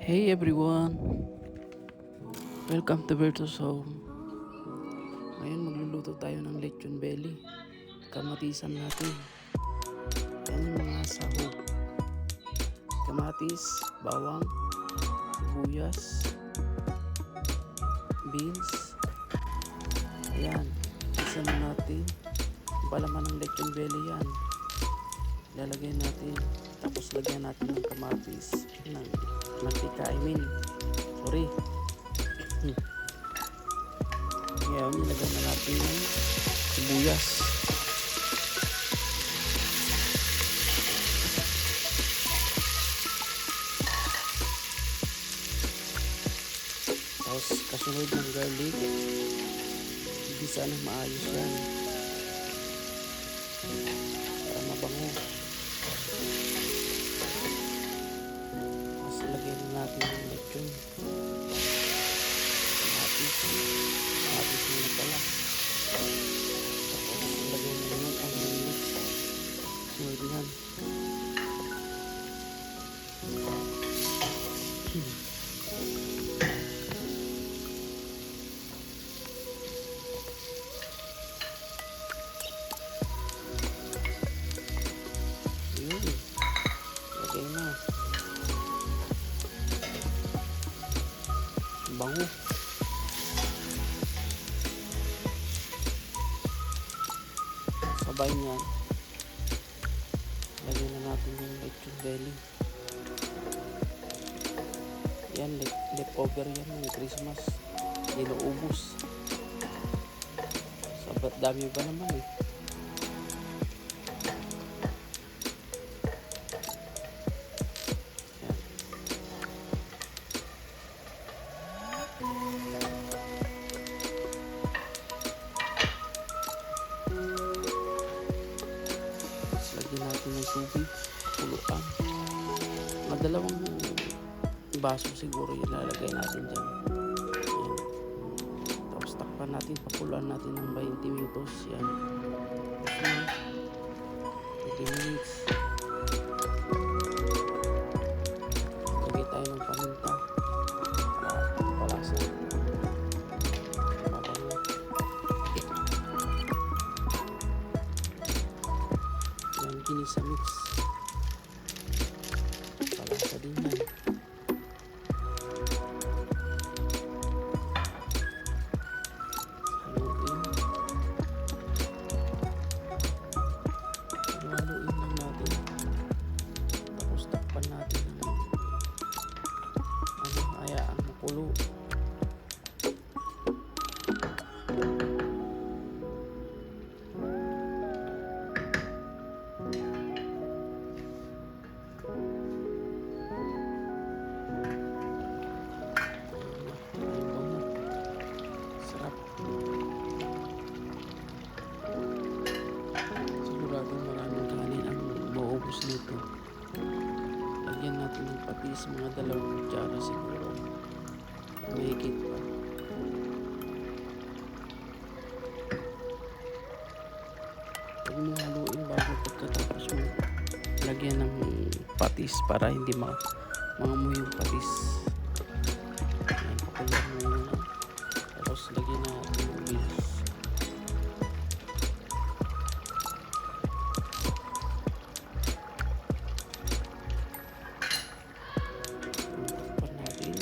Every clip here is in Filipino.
Hey everyone! Welcome to Berto's Home. Ngayon magluluto tayo ng lechon belly. Kamatisan natin. Yan yung mga sahog. Kamatis, bawang, sibuyas, beans. Ayan. Isa na natin. Palaman ng lechon belly yan. Lalagay natin. Tapos lagyan natin ng kamatis. Ng mantika, sorry. Ngayon nilagyan na natin ng sibuyas. Tapos kasunod ng garlic. Igisa ng maayos yan para mabango. Tapos lagyan na natin ng lechon. Kamatis na pala. Tapos lagyan na naman ang mix. Sunod yan. Yun. Lagay na. Bango. Sabay niyan. Lagyan na natin yung lechon belly. Yan, leftover yan ng Christmas. Inuubos. Sabat dami ba naman eh. Lagyan natin ng tubig, kuluan. Madalawang baso siguro yung lalagay natin dyan. Yan. Tapos takpan natin, pakuluan natin ng 20 minutos. Yan. 20 minutes. Lagay tayo ng paminta. Palasa. Pabango. Yan, ginisa mix. Palasa din yan. Haluin lang natin. Tapos takpan natin ng hayaan makulo. Sarap. Siguradong maraming kanin ang maubos nito. Lagyan natin ng patis, mga 2 kutsara siguro. Mahigit pa. Huwag mo haluin bago pagkatapos mo lagyan ng patis para hindi mangamoy yung patis. Ayan, pakulan mo muna. Tapos lagyan natin yung beans. Takpan natin.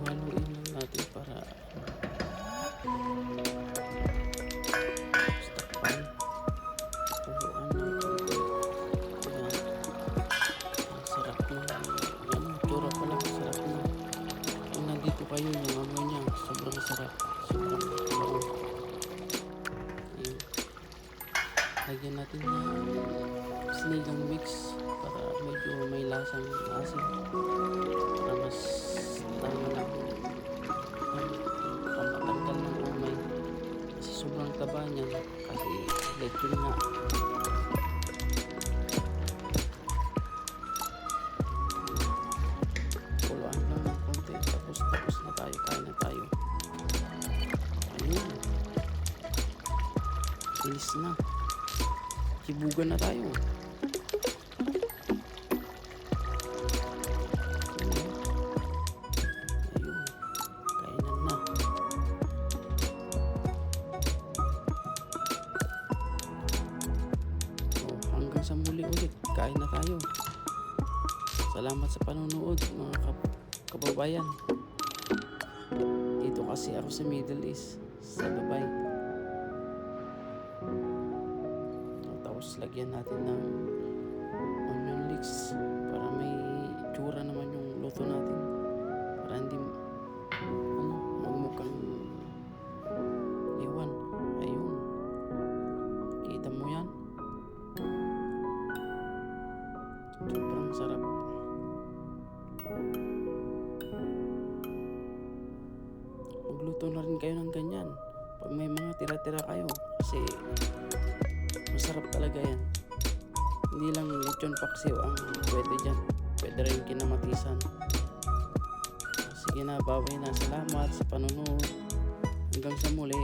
Haluin lang natin para takpan. Kuluan ng konti. Ayan. Ang sarap na. Yan, tura pa lang. Sarap na. Kung nandito kayo, yung amoy niya, sobrang sarap. Sobrang bango. Ayan. Lagyan natin ng sinigang mix para medyo may lasang asin. Para mas tama lang pamatanggal ng umay. Kasi sobrang taba niyan. Kasi lechon nga. Kuluan lang ng konti. Tapos Kain na tayo. Ayun. Finish na. Hibugan na tayo. Ayun. Kainan na. So, hanggang sa muli ulit. Kain na tayo. Salamat sa panonood mga kababayan. Dito kasi ako sa Middle East, sa Dubai. Tapos lagyan natin ng onion leeks para may tsura naman yung luto natin. Para hindi magmukhang iwan. Ayun. Kita mo yan? Sobrang sarap. Magluto na rin kayo ng ganyan pag may mga tira-tira kayo kasi masarap talaga yan. Hindi lang lechon paksiw ang pwede dyan, pwede rin kinamatisan. Sige na, bye na, salamat sa panonood, hanggang sa muli.